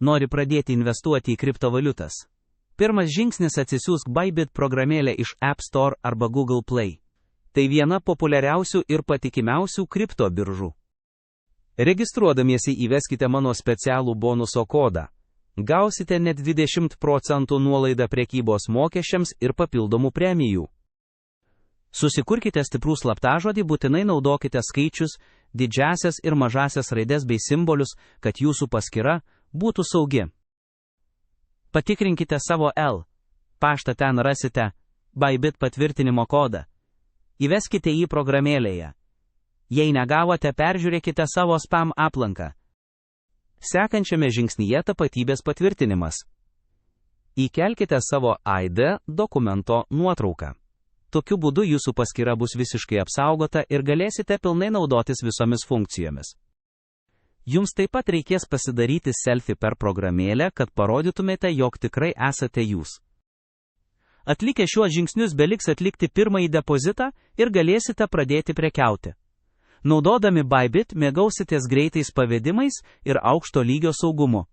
Nori pradėti investuoti į kriptovaliutas? Pirmas žingsnis – atsisiųsk Bybit programėlę iš App Store arba Google Play. Tai viena populiariausių ir patikimiausių kripto biržų. Registruodamiesi įveskite mano specialų bonuso kodą. Gausite net 20% nuolaidą prekybos mokesčiams ir papildomų premijų. Susikurkite stiprų slaptažodį, būtinai naudokite skaičius, didžiasias ir mažasias raides bei simbolius, kad jūsų paskyra būtų saugi. Patikrinkite savo paštą, ten rasite Bybit patvirtinimo kodą. Įveskite jį programėlėje. Jei negavote, peržiūrėkite savo spam aplanką. Sekančiame žingsnyje tapatybės patvirtinimas. Įkelkite savo ID dokumento nuotrauką. Tokiu būdu jūsų paskyra bus visiškai apsaugota ir galėsite pilnai naudotis visomis funkcijomis. Jums taip pat reikės pasidaryti selfie per programėlę, kad parodytumėte, jog tikrai esate jūs. Atlikę šiuos žingsnius beliks atlikti pirmąjį depozitą ir galėsite pradėti prekiauti. Naudodami Bybit mėgausitės greitais pavedimais ir aukšto lygio saugumu.